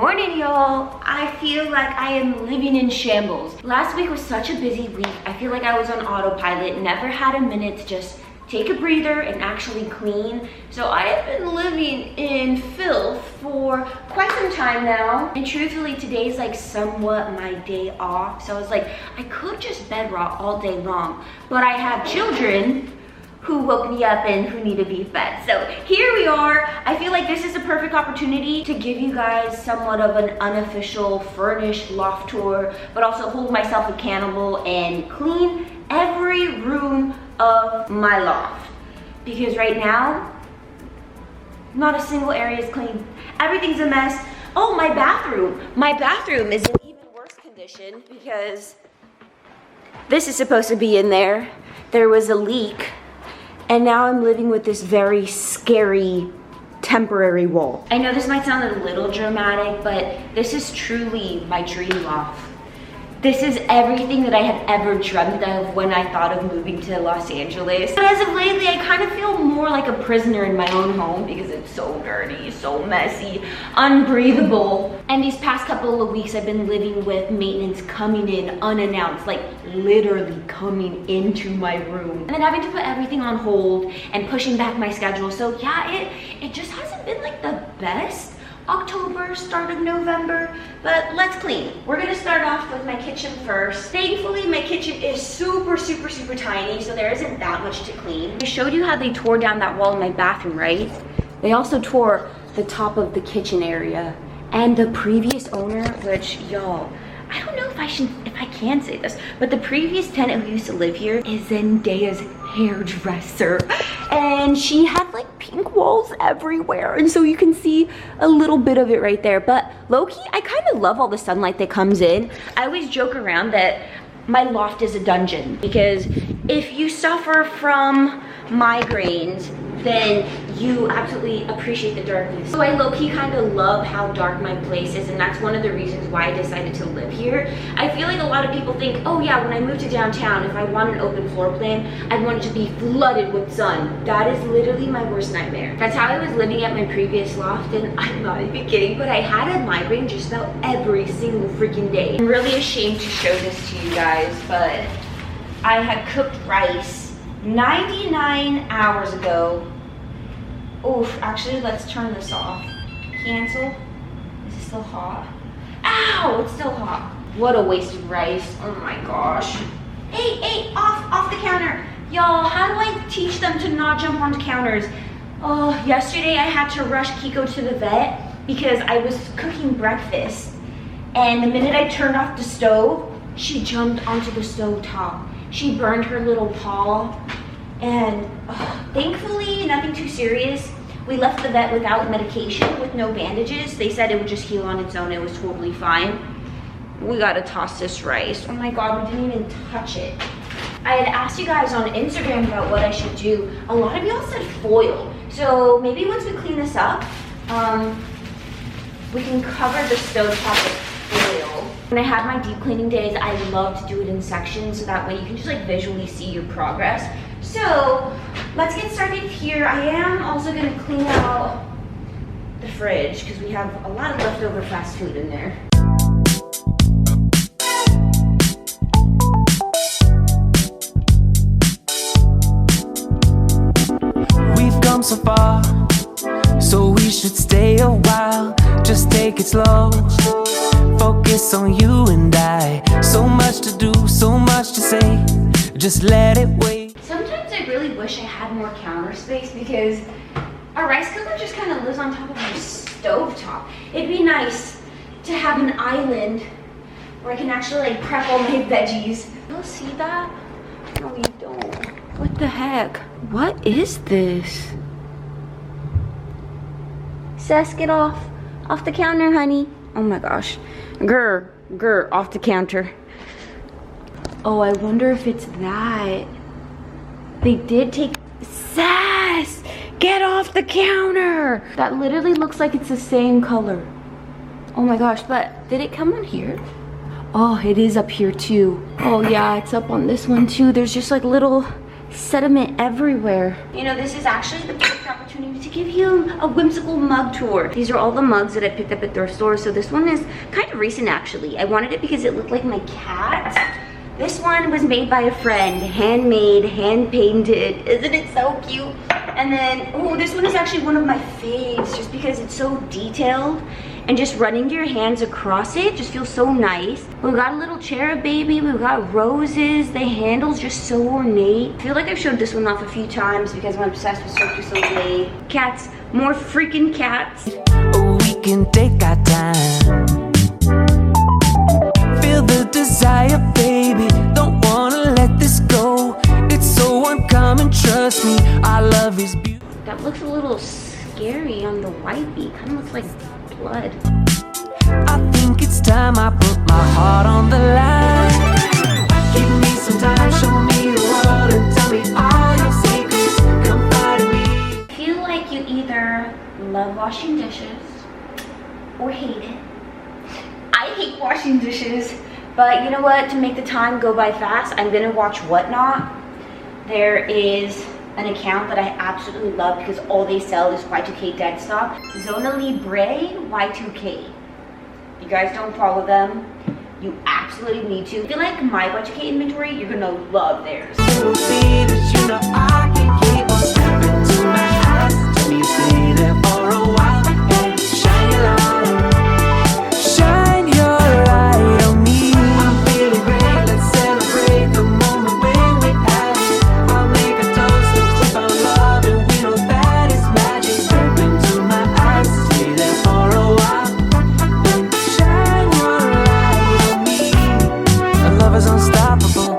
morning, y'all. I feel like I am living in shambles. Last week was such a busy week. I feel like I was on autopilot, never had a minute to just take a breather and actually clean. So I have been living in filth for quite some time now. And truthfully, today's like somewhat my day off. So I was like, I could just bed rot all day long, but I have children who woke me up and who need to be fed. So here we are. I feel like this is a perfect opportunity to give you guys somewhat of an unofficial furnished loft tour, but also hold myself accountable and clean every room of my loft. Because right now, not a single area is clean. Everything's a mess. Oh, my bathroom. My bathroom is in even worse condition because this is supposed to be in there. There was a leak. And now I'm living with this very scary temporary wall. I know this might sound a little dramatic, but this is truly my dream loft. This is everything that I had ever dreamt of when I thought of moving to Los Angeles. But as of lately, I kind of feel more like a prisoner in my own home because it's so dirty, so messy, unbreathable. And these past couple of weeks, I've been living with maintenance coming in unannounced, like literally coming into my room. And then having to put everything on hold and pushing back my schedule. So yeah, it just hasn't been like the best October, start of November, but let's clean. We're gonna start off with my kitchen first. Thankfully, my kitchen is super tiny, so there isn't that much to clean. I showed you how they tore down that wall in my bathroom, right? They also tore the top of the kitchen area. And the previous owner, which y'all, I don't know if I can say this, but the previous tenant who used to live here is Zendaya's hairdresser. And she had like pink walls everywhere. And so you can see a little bit of it right there. But low-key, I kind of love all the sunlight that comes in. I always joke around that my loft is a dungeon because if you suffer from migraines, then you absolutely appreciate the darkness. So I low-key kind of love how dark my place is, and that's one of the reasons why I decided to live here. I feel like a lot of people think, oh yeah, when I move to downtown, if I want an open floor plan, I want it to be flooded with sun. That is literally my worst nightmare. That's how I was living at my previous loft, and I'm not even kidding, but I had a migraine just about every single freaking day. I'm really ashamed to show this to you guys, but I had cooked rice 99 hours ago. Oof, actually, let's turn this off. Cancel. Is it still hot? Ow, it's still hot. What a waste of rice. Oh my gosh. Hey, off the counter. Y'all, how do I teach them to not jump onto counters? Oh, yesterday I had to rush Kiko to the vet because I was cooking breakfast. And the minute I turned off the stove, she jumped onto the stove top. She burned her little paw, and thankfully nothing too serious. We left the vet without medication, with no bandages. They said it would just heal on its own. It was totally fine. We gotta toss this rice. Oh my God, we didn't even touch it. I had asked you guys on Instagram about what I should do. A lot of y'all said foil. So maybe once we clean this up, we can cover the stovetop with foil. When I had my deep cleaning days, I love to do it in sections so that way you can just like visually see your progress. So let's get started here. I am also gonna clean out the fridge because we have a lot of leftover fast food in there. We've come so far, so we should stay a while. Just take it slow. Focus on you and I. So much to do, so much to say. Just let it wait. Sometimes I really wish I had more counter space because our rice cooker just kind of lives on top of our stove top. It'd be nice to have an island where I can actually like prep all my veggies. You'll see that? No, you don't. What the heck? What is this? Cess, get off the counter, honey. Oh my gosh. Grr, off the counter. Oh, I wonder if it's that. They did take, Sass, get off the counter. That literally looks like it's the same color. Oh my gosh, but did it come on here? Oh, it is up here too. Oh yeah, it's up on this one too. There's just like little sediment everywhere. You know, this is actually the perfect opportunity to give you a whimsical mug tour. These are all the mugs that I picked up at thrift stores. So this one is kind of recent actually. I wanted it because it looked like my cat. This one was made by a friend, handmade, hand painted. Isn't it so cute? And then, oh, this one is actually one of my faves just because it's so detailed. And just running your hands across it just feels so nice. We've got a little cherub baby, we've got roses, the handle's just so ornate. I feel like I've showed this one off a few times because I'm obsessed with Cirque du Soleil. Cats, more freaking cats. We can take our time. Feel the desire, baby. Don't wanna let this go. It's so uncommon, trust me. Our love is beautiful. That looks a little scary on the whitey. Kind of looks like blood. I think it's time I put my heart on the line. Give me some time, show me the world and tell me all your secrets. Confide in me. I feel like you either love washing dishes or hate it. I hate washing dishes, but you know what? To make the time go by fast, I'm gonna watch Whatnot. There is an account that I absolutely love because all they sell is Y2K dead stock. Zona Libre Y2K. You guys don't follow them, you absolutely need to. I feel like my Y2K inventory, you're gonna love theirs. You'll see that you know I can keep on stepping to my eyes. Tell me you stay there for a while and shine your light. Shine your light on me. I'm feeling great, let's celebrate the moment when we have it. I'll make a toast and flip our love and we know that it's magic. Step into my eyes, stay there for a while and shine your light on me. Our love is unstoppable.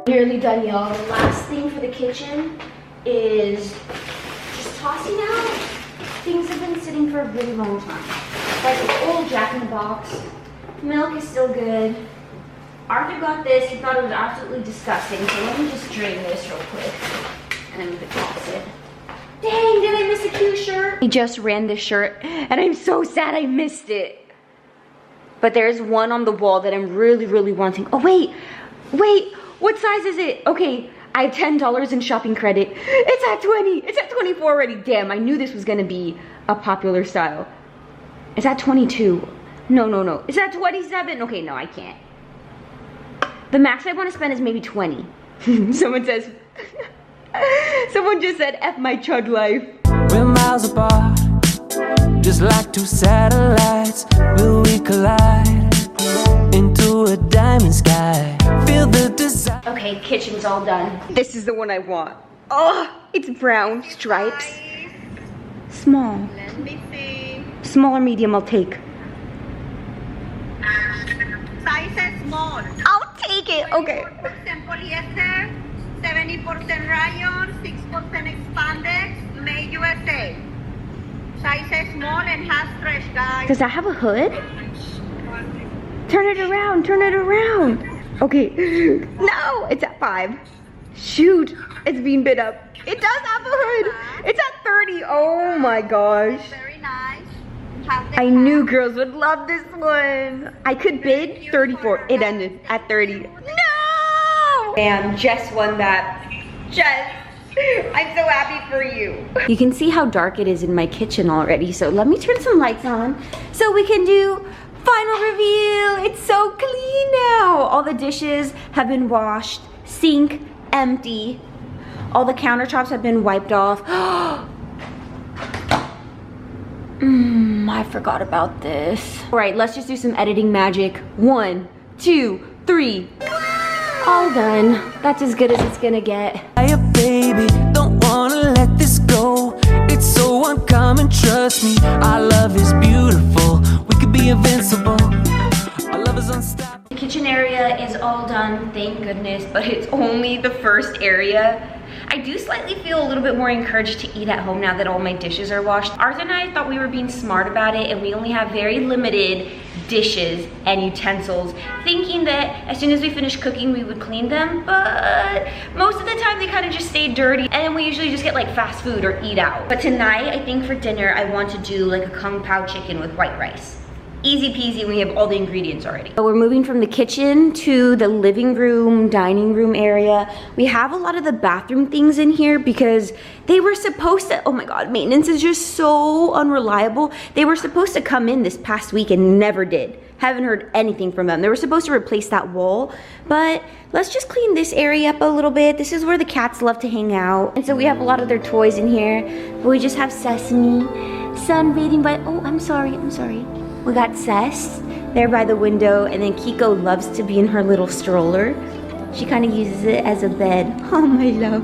Nearly done, y'all. The last thing for the kitchen is just tossing out things that have been sitting for a really long time. Like the old Jack in the Box. Milk is still good. Arthur got this. He thought it was absolutely disgusting. So let me just drain this real quick. And then we can toss it. Dang, did I miss a cute shirt? He just ran this shirt and I'm so sad I missed it. But there's one on the wall that I'm really, really wanting. Oh, wait. What size is it? Okay, I have $10 in shopping credit. It's at 20. It's at 24 already. Damn, I knew this was gonna be a popular style. It's at 22. No. It's at 27. Okay, no, I can't. The max I want to spend is maybe 20. Someone says, someone just said, F my chug life. We're miles apart, just like two satellites. Will we collide into a diamond sky? Feel the desire. Okay, kitchen's all done. This is the one I want. Oh, it's brown stripes. Small. Let me see. Small or medium, I'll take. Size small. I'll take it. Okay. 24% polyester, 70% rayon, 6% spandex, made USA. Size small and has stretch, guys. Does that have a hood? Turn it around, turn it around. Okay. No, it's at 5. Shoot, it's being bid up. It does have a hood. It's at 30. Oh my gosh. Very nice. I knew girls would love this one. I could bid 34. It ended at 30. No! Damn, Jess won that. Jess, I'm so happy for you. You can see how dark it is in my kitchen already, so let me turn some lights on so we can do final reveal. It's so clean now. All the dishes have been washed, sink empty. All the countertops have been wiped off. I forgot about this. All right, let's just do some editing magic. 1, 2, 3. All done. That's as good as it's gonna get. Hey, baby, don't wanna let this go. It's so uncommon, trust me. Our love is beautiful. We could be invincible. Our love is unstoppable. The kitchen area is all done, thank goodness, but it's only the first area. I do slightly feel a little bit more encouraged to eat at home now that all my dishes are washed. Arthur and I thought we were being smart about it and we only have very limited dishes and utensils, thinking that as soon as we finish cooking we would clean them, but most of the time they kind of just stay dirty and then we usually just get like fast food or eat out. But tonight I think for dinner I want to do like a kung pao chicken with white rice. Easy peasy when we have all the ingredients already. So we're moving from the kitchen to the living room, dining room area. We have a lot of the bathroom things in here because they were supposed to, oh my God, maintenance is just so unreliable. They were supposed to come in this past week and never did. Haven't heard anything from them. They were supposed to replace that wall, but let's just clean this area up a little bit. This is where the cats love to hang out. And so we have a lot of their toys in here, but we just have Sesame, sunbathing by, oh, I'm sorry. We got Cess there by the window, and then Kiko loves to be in her little stroller. She kind of uses it as a bed. Oh, my love.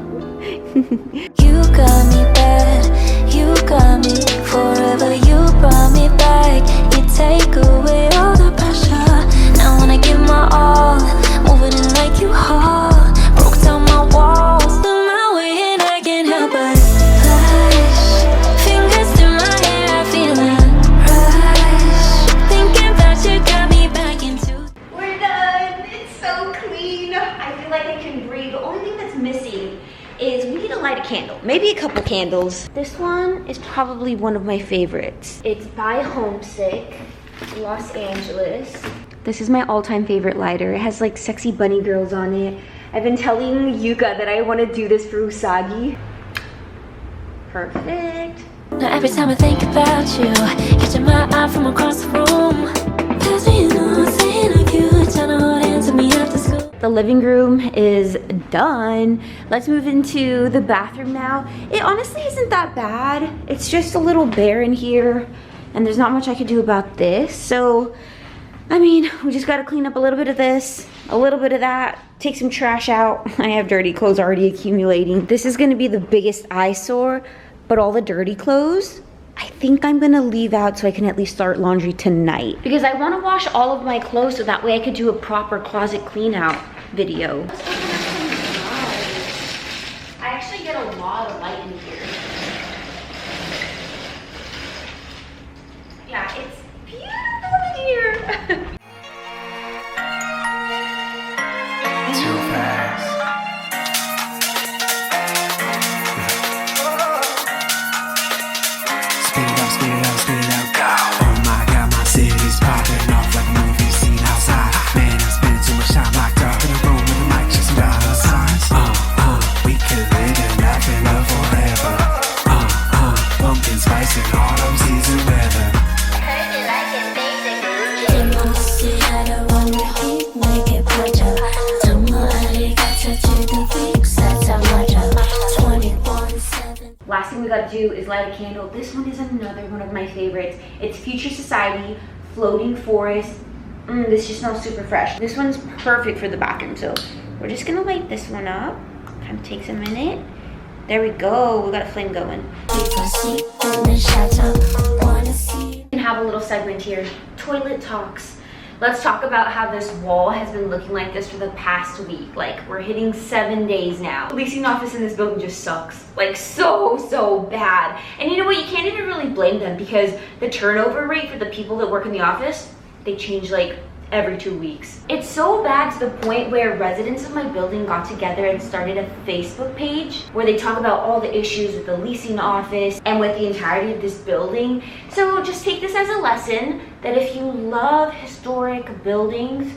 You got me bad, you got me forever, you brought me back, you take away all the pressure. Now when I give my all, moving in like you haul, broke down my walls, threw my way and I can't help but flash, fingers to my hair, I feel that rush, thinking about you got me back into. We're done. It's so clean. I feel like I can breathe. The only thing that's missing is we need to light a candle, maybe a couple candles. This one is probably one of my favorites. It's by Homesick, Los Angeles. This is my all-time favorite lighter. It has like sexy bunny girls on it. I've been telling Yuka that I want to do this for USAGI. Perfect. Now every time I think about you, catching my eye from across the room, cause you know, saying like you, trying to hold hands with me after school. The living room is done. Let's move into the bathroom now. It honestly isn't that bad. It's just a little bare in here, and there's not much I could do about this. So, I mean, we just gotta clean up a little bit of this, a little bit of that, take some trash out. I have dirty clothes already accumulating. This is gonna be the biggest eyesore, but all the dirty clothes, I think I'm gonna leave out so I can at least start laundry tonight. Because I wanna wash all of my clothes so that way I could do a proper closet clean out video. I actually get a lot of light in here. Yeah, it's beautiful in here. Too fast. Speed it up, speed it up, speed it up, go. Oh my God, my city's popping off like a movie scene outside. Man, I spent too much time locked up in a room with a mic chasing dollar signs. We could live and laugh and love forever. Pumpkin spice and autumn season weather. Last thing we gotta do is light a candle. This one is another one of my favorites. It's Future Society Floating Forest. This just smells super fresh. This one's perfect for the bathroom, so we're just gonna light this one up. Kind of takes a minute. There we go, we got a flame going. We can have a little segment here, toilet talks. Let's talk about how this wall has been looking like this for the past week. Like, we're hitting 7 days now. The leasing office in this building just sucks. Like, so bad. And you know what? You can't even really blame them because the turnover rate for the people that work in the office, they change like every 2 weeks. It's so bad to the point where residents of my building got together and started a Facebook page where they talk about all the issues with the leasing office and with the entirety of this building. So just take this as a lesson that if you love historic buildings,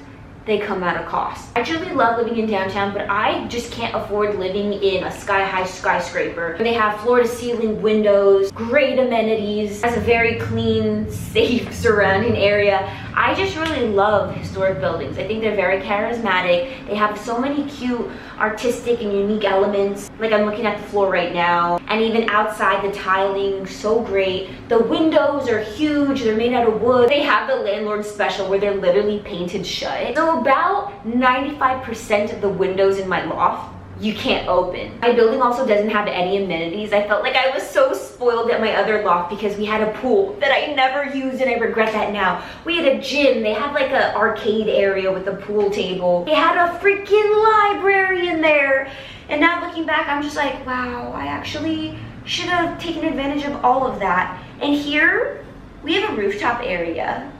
they come at a cost. I truly love living in downtown, but I just can't afford living in a sky-high skyscraper. They have floor-to-ceiling windows, great amenities, has a very clean, safe surrounding area. I just really love historic buildings. I think they're very charismatic. They have so many cute, artistic, and unique elements. Like I'm looking at the floor right now. And even outside, the tiling, so great. The windows are huge. They're made out of wood. They have the landlord special where they're literally painted shut. So about 95% of the windows in my loft you can't open. My building also doesn't have any amenities. I felt like I was so spoiled at my other loft because we had a pool that I never used and I regret that now. We had a gym. They had like an arcade area with a pool table. They had a freaking library in there. And now looking back, I'm just like, wow, I actually should have taken advantage of all of that. And here, we have a rooftop area.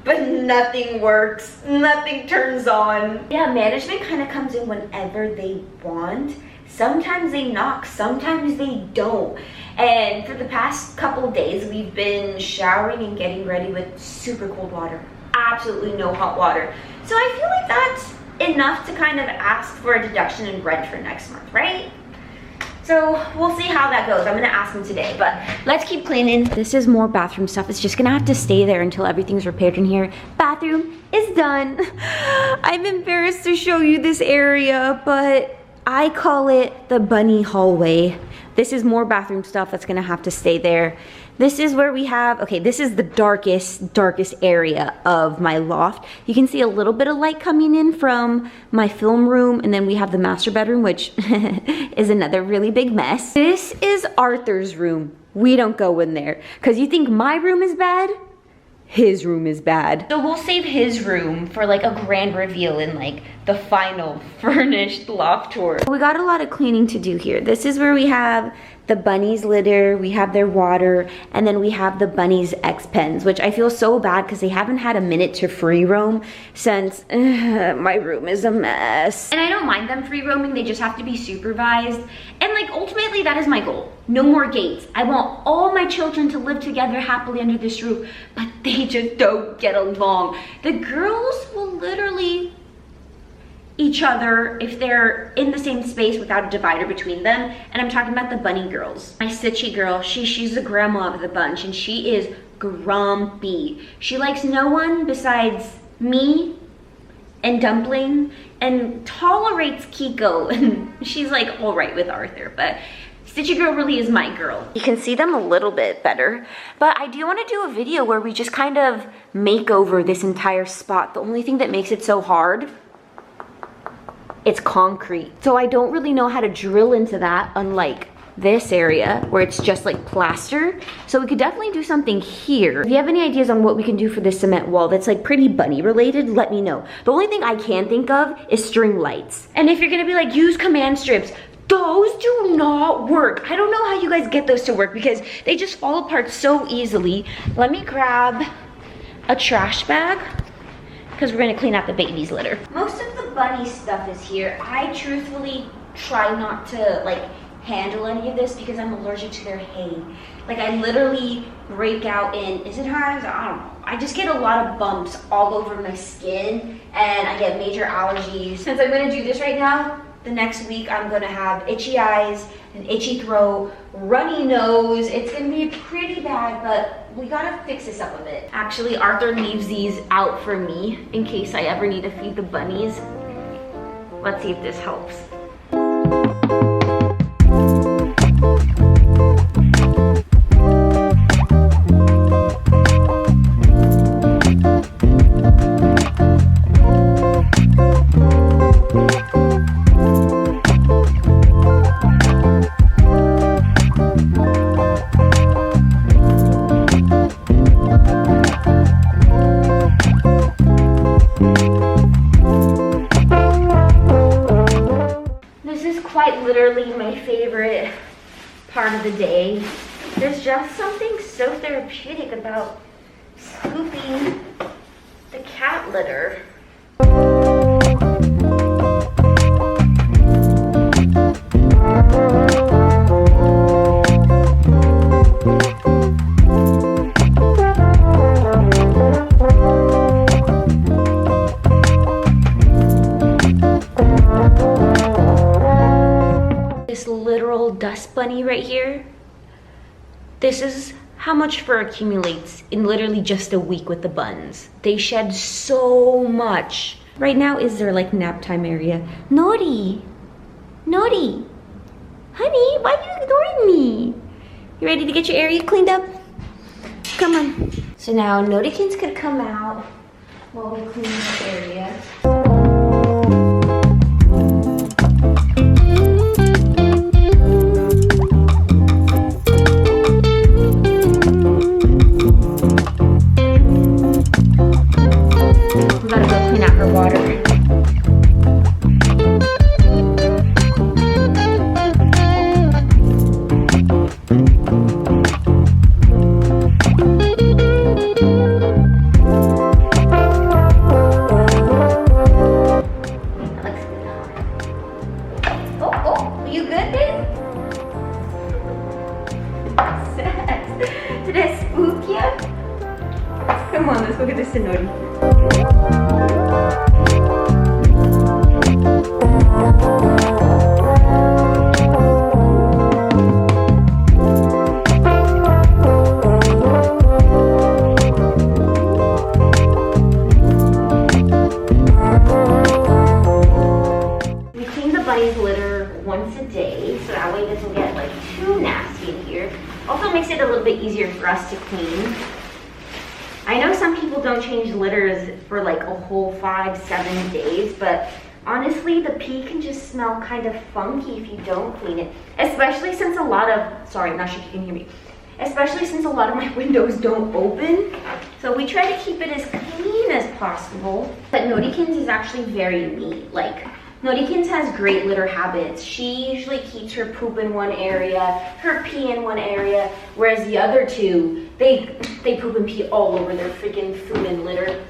But nothing works, nothing turns on. Yeah, management kind of comes in whenever they want. Sometimes they knock, sometimes they don't. And for the past couple days, we've been showering and getting ready with super cold water. Absolutely no hot water. So I feel like that's enough to kind of ask for a deduction in rent for next month, right? So we'll see how that goes. I'm gonna ask him today, but let's keep cleaning. This is more bathroom stuff. It's just gonna have to stay there until everything's repaired in here. Bathroom is done. I'm embarrassed to show you this area, but I call it the bunny hallway. This is more bathroom stuff that's gonna have to stay there. This is where we have, okay, this is the darkest area of my loft. You can see a little bit of light coming in from my film room, and then we have the master bedroom, which is another really big mess. This is Arthur's room. We don't go in there. Cause you think my room is bad? His room is bad. So we'll save his room for like a grand reveal in like the final furnished loft tour. We got a lot of cleaning to do here. This is where we have the bunnies' litter, we have their water, and then we have the bunnies' X-Pens, which I feel so bad because they haven't had a minute to free roam since my room is a mess. And I don't mind them free roaming, they just have to be supervised. And like ultimately that is my goal. No more gates. I want all my children to live together happily under this roof, but they just don't get along. The girls will literally each other if they're in the same space without a divider between them, and I'm talking about the bunny girls. My Stitchy girl, she's the grandma of the bunch, and she is grumpy. She likes no one besides me and Dumpling, and tolerates Kiko, and she's like all right with Arthur, but Stitchy girl really is my girl. You can see them a little bit better, but I do want to do a video where we just kind of make over this entire spot. The only thing that makes it so hard, it's concrete. So I don't really know how to drill into that, unlike this area where it's just like plaster. So we could definitely do something here. If you have any ideas on what we can do for this cement wall that's like pretty bunny related, let me know. The only thing I can think of is string lights. And if you're gonna be like, use command strips, those do not work. I don't know how you guys get those to work because they just fall apart so easily. Let me grab a trash bag because we're gonna clean out the baby's litter. Most of the bunny stuff is here. I truthfully try not to like handle any of this because I'm allergic to their hay. Like I literally break out in, is it hives? I don't know. I just get a lot of bumps all over my skin and I get major allergies. Since I'm gonna do this right now, the next week I'm gonna have itchy eyes, an itchy throat, runny nose. It's gonna be pretty bad, but we gotta fix this up a bit. Actually, Arthur leaves these out for me in case I ever need to feed the bunnies. Let's see if this helps. Literally my favorite part of the day. There's just something so therapeutic about scooping the cat litter. Dust bunny right here. This is how much fur accumulates in literally just a week with the buns. They shed so much. Right now is their like nap time area. Naughty, naughty, honey, why are you ignoring me? You ready to get your area cleaned up? Come on. So now Naughty-kins could come out while we clean this area. Come on, let's go get this Sonori. We clean the bunny's litter once a day, so that way it doesn't get like too nasty in here. Also makes it a little bit easier for us to clean. I know some people don't change litters for like a whole 5-7 days, but honestly, the pee can just smell kind of funky if you don't clean it. Especially since a lot of, sorry, I'm not sure if you can hear me. Especially since a lot of my windows don't open. So we try to keep it as clean as possible. But Nodikins is actually very neat. Like, Nodikins has great litter habits. She usually keeps her poop in one area, her pee in one area, whereas the other two, they poop and pee all over their freaking food and litter.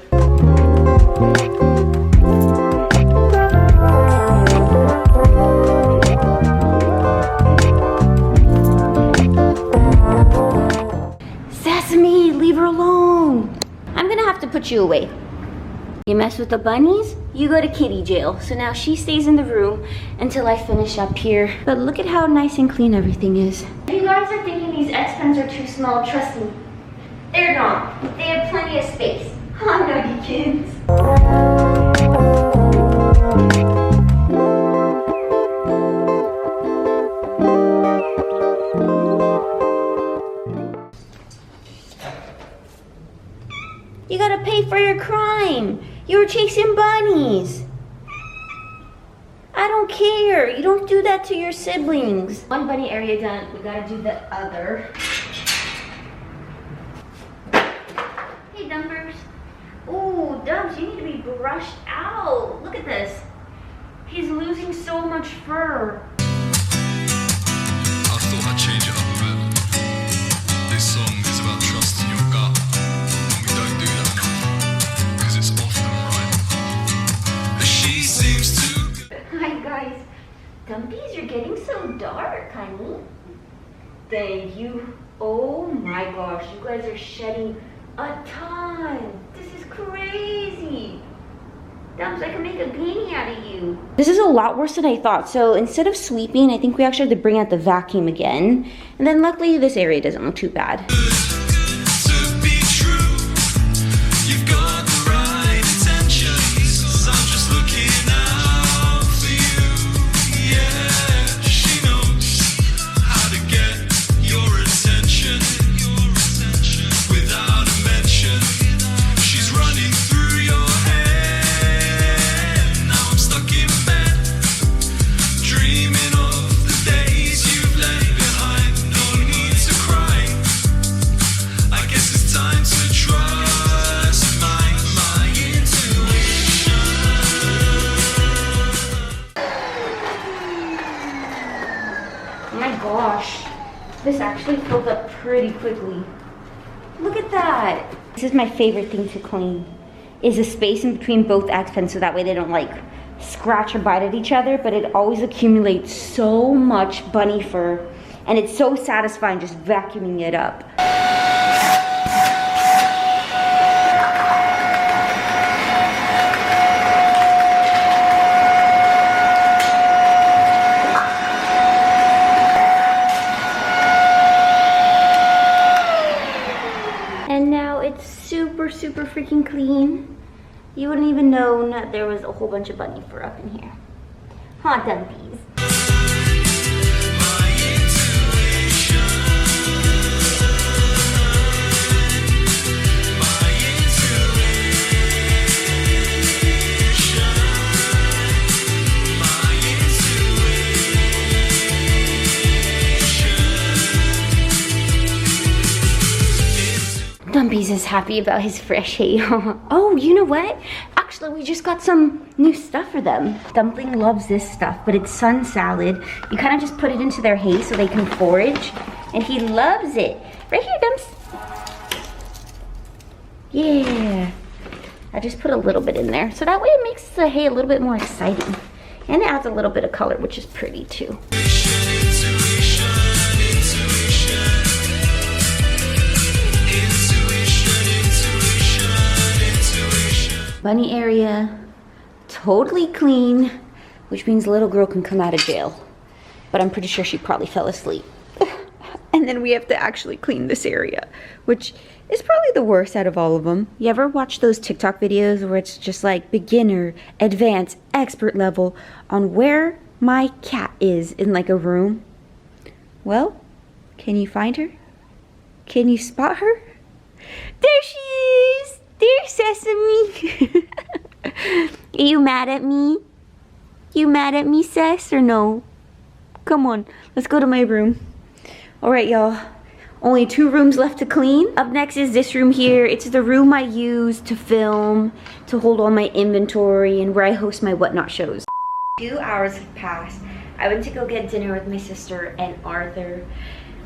Sesame, leave her alone. I'm gonna have to put you away. You mess with the bunnies, you go to kitty jail. So now she stays in the room until I finish up here. But look at how nice and clean everything is. If you guys are thinking these X pens are too small, trust me, they're not. They have plenty of space. Oh no, you kids. You gotta pay for your crime. You were chasing bunnies. I don't care. You don't do that to your siblings. One bunny area done. We gotta do the other. Hey, Dumpers. Ooh, Dumps, you need to be brushed out. Look at this. He's losing so much fur. I thought I'd change it up a bit. This song is about trusting your gut. And we don't do that enough. Because it's often right. But she seems to... Hi, guys. Dumpies, you're getting so dark, honey. Thank you. Oh my gosh, you guys are shedding a ton. This is crazy. Dumps, I can make a beanie out of you. This is a lot worse than I thought. So instead of sweeping, I think we actually have to bring out the vacuum again. And then luckily this area doesn't look too bad. To be true, you've got the right intentions. I'm just looking out for you. Yeah, she knows how to get your attention without a mention. She's running through your head. Now I'm stuck in bed, dreaming of the days you've left behind. No need to cry. I guess it's time to trust my intuition. Oh my gosh, this actually filled up pretty quickly. Look at that. This is my favorite thing to clean, is the space in between both X pens so that way they don't like scratch or bite at each other, but it always accumulates so much bunny fur and it's so satisfying just vacuuming it up. And now it's super freaking clean. You wouldn't even know that there was a whole bunch of bunny fur up in here. Huh, Dumpies? My intuition. My intuition. Dumpies is happy about his fresh hay. Oh, you know what? Actually, we just got some new stuff for them. Dumpling loves this stuff, but it's sun salad. You kind of just put it into their hay so they can forage, and he loves it. Right here, Dumps. Yeah. I just put a little bit in there, so that way it makes the hay a little bit more exciting. And it adds a little bit of color, which is pretty too. Intuition. Bunny area, totally clean, which means little girl can come out of jail. But I'm pretty sure she probably fell asleep. And then we have to actually clean this area, which is probably the worst out of all of them. You ever watch those TikTok videos where it's just like beginner, advanced, expert level on where my cat is in like a room? Well, can you find her? Can you spot her? There she is! There's Sesame! Are you mad at me? You mad at me, Sess, or no? Come on, let's go to my room. Alright, y'all. Only 2 rooms left to clean. Up next is this room here. It's the room I use to film, to hold all my inventory, and where I host my whatnot shows. 2 hours have passed. I went to go get dinner with my sister and Arthur.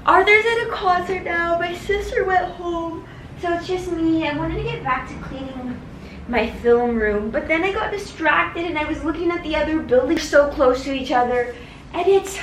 Arthur's at a concert now. My sister went home. So it's just me. I wanted to get back to cleaning my film room, but then I got distracted and I was looking at the other buildings so close to each other, and it's,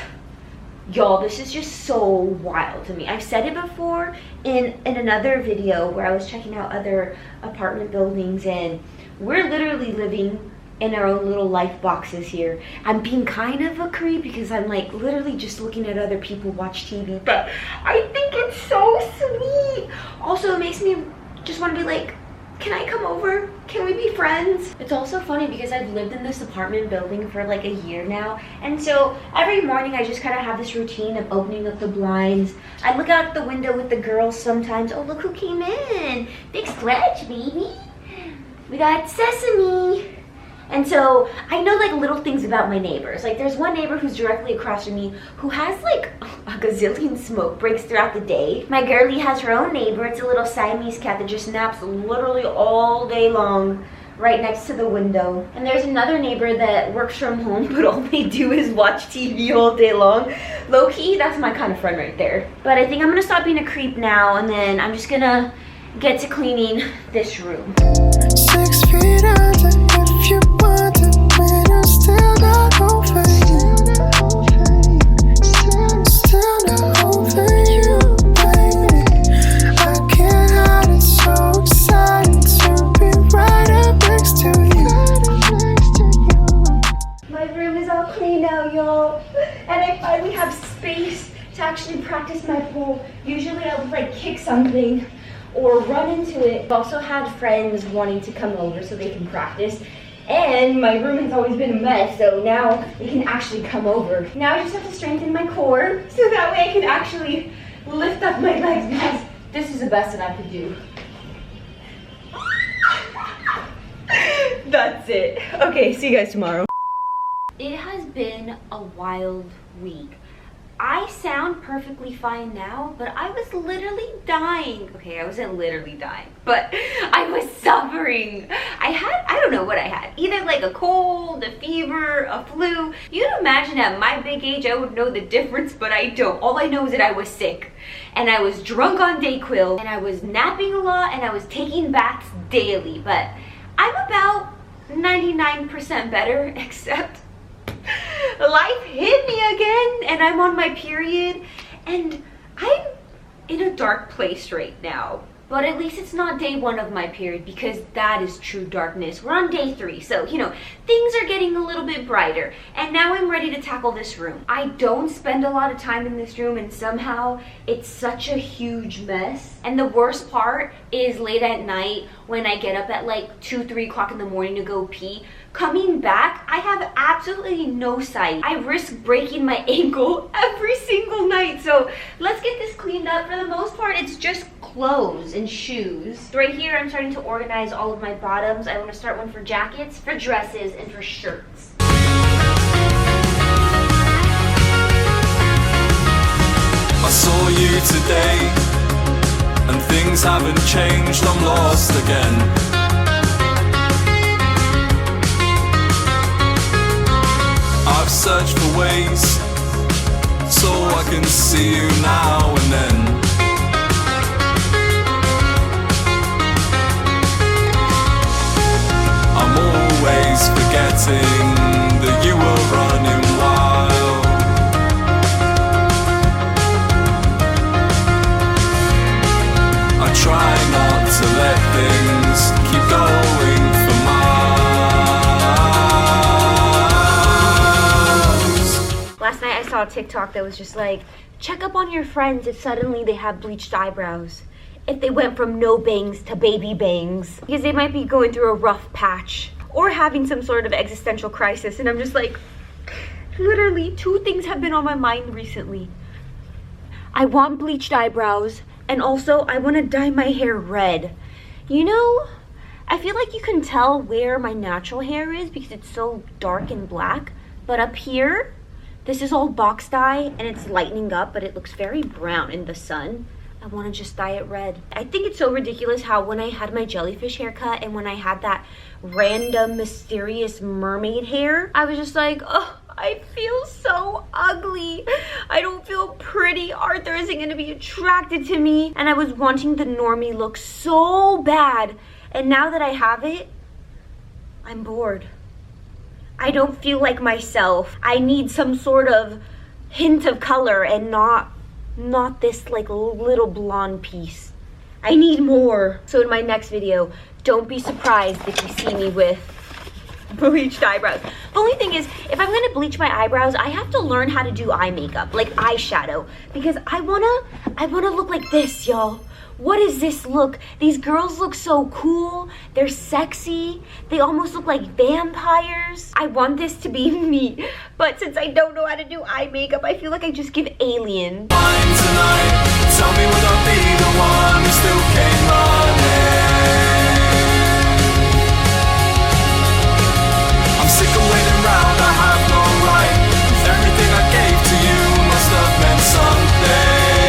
y'all, this is just so wild to me. I've said it before in another video where I was checking out other apartment buildings, and we're literally living in our own little life boxes here. I'm being kind of a creep because I'm like literally just looking at other people watch TV, but I think it's so sweet. Also, it makes me just want to be like, can I come over? Can we be friends? It's also funny because I've lived in this apartment building for like a year now, and so every morning I just kind of have this routine of opening up the blinds. I look out the window with the girls sometimes. Oh, look who came in. Big stretch, baby. We got Sesame. And so I know like little things about my neighbors. Like there's one neighbor who's directly across from me who has like a gazillion smoke breaks throughout the day. My girlie has her own neighbor. It's a little Siamese cat that just naps literally all day long right next to the window. And there's another neighbor that works from home, but all they do is watch TV all day long. Low key, that's my kind of friend right there. But I think I'm gonna stop being a creep now, and then I'm just gonna get to cleaning this room. 6 feet under if you want it, but I'm still not over you. Still not over you, baby. I can't hide it, so excited to be right up next to you. My room is all clean now, y'all. And I finally have space to actually practice my pole. Usually I would like kick something or run into it. I've also had friends wanting to come over so they can practice, and my room has always been a mess, so now they can actually come over. Now I just have to strengthen my core so that way I can actually lift up my legs, because this is the best that I could do. That's it. Okay, see you guys tomorrow. It has been a wild week. I sound perfectly fine now, but I was literally dying. Okay, I wasn't literally dying, but I was suffering. I don't know what I had. Either like a cold, a fever, a flu. You'd imagine at my big age I would know the difference, but I don't. All I know is that I was sick, and I was drunk on Dayquil, and I was napping a lot, and I was taking baths daily, but I'm about 99% better, except life hit me again, and I'm on my period, and I'm in a dark place right now. But at least it's not day 1 of my period, because that is true darkness. We're on day 3, so you know, things are getting a little bit brighter, and now I'm ready to tackle this room. I don't spend a lot of time in this room, and somehow it's such a huge mess. And the worst part is late at night when I get up at like 2-3 o'clock in the morning to go pee. Coming back, I have absolutely no sight. I risk breaking my ankle every single night. So let's get this cleaned up. For the most part, it's just clothes and shoes. Right here, I'm starting to organize all of my bottoms. I want to start one for jackets, for dresses, and for shirts. I saw you today, and things haven't changed, I'm lost again. I've searched for ways so I can see you now and then. I'm always forgetting that you were running wild. I try not to let things keep going for miles. saw a TikTok that was just like, check up on your friends if suddenly they have bleached eyebrows. If they went from no bangs to baby bangs. Because they might be going through a rough patch or having some sort of existential crisis. And I'm just like, literally 2 things have been on my mind recently. I want bleached eyebrows, and also I want to dye my hair red. You know, I feel like you can tell where my natural hair is because it's so dark and black. But up here, this is all box dye and it's lightening up, but it looks very brown in the sun. I want to just dye it red. I think it's so ridiculous how when I had my jellyfish haircut and when I had that random mysterious mermaid hair, I was just like, oh, I feel so ugly. I don't feel pretty. Arthur isn't going to be attracted to me. And I was wanting the normie look so bad. And now that I have it, I'm bored. I don't feel like myself. I need some sort of hint of color and not this like little blonde piece. I need more. So in my next video, don't be surprised if you see me with bleached eyebrows. The only thing is, if I'm gonna bleach my eyebrows, I have to learn how to do eye makeup, like eyeshadow, because I wanna look like this, y'all. What is this look? These girls look so cool. They're sexy. They almost look like vampires. I want this to be me. But since I don't know how to do eye makeup, I feel like I just give alien. Tonight, tell me would I be the one who still came running? I'm sick of waiting round, I have no right. Everything I gave to you must have meant something.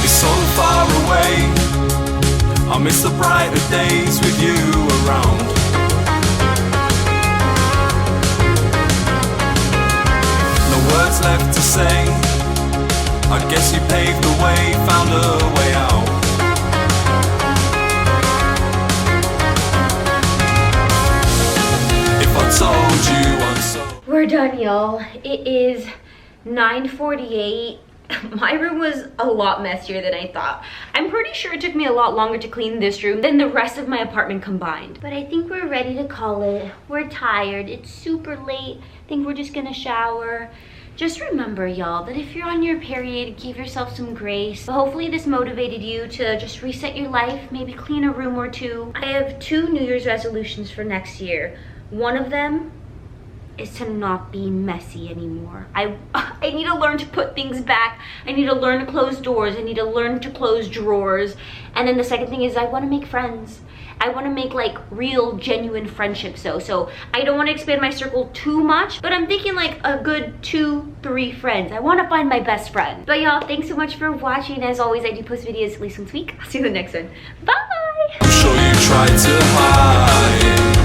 So far away, I miss the brighter days with you around. No words left to say, I guess you paved the way, found a way out. If I told you I'm so... We're done, y'all. It is 9:48. My room was a lot messier than I thought. I'm pretty sure it took me a lot longer to clean this room than the rest of my apartment combined. But I think we're ready to call it. We're tired. It's super late. I think we're just gonna shower. Just remember, y'all, that if you're on your period, give yourself some grace. Hopefully this motivated you to just reset your life, maybe clean a room or 2. I have 2 New Year's resolutions for next year. One of them is to not be messy anymore. I need to learn to put things back. I need to learn to close doors. I need to learn to close drawers. And then the second thing is I want to make friends. I want to make like real, genuine friendships. So I don't want to expand my circle too much, but I'm thinking like a good 2-3 friends. I want to find my best friend. But y'all, thanks so much for watching. As always, I do post videos at least once a week. I'll see you in the next one. Bye! I'm sure you tried to hide.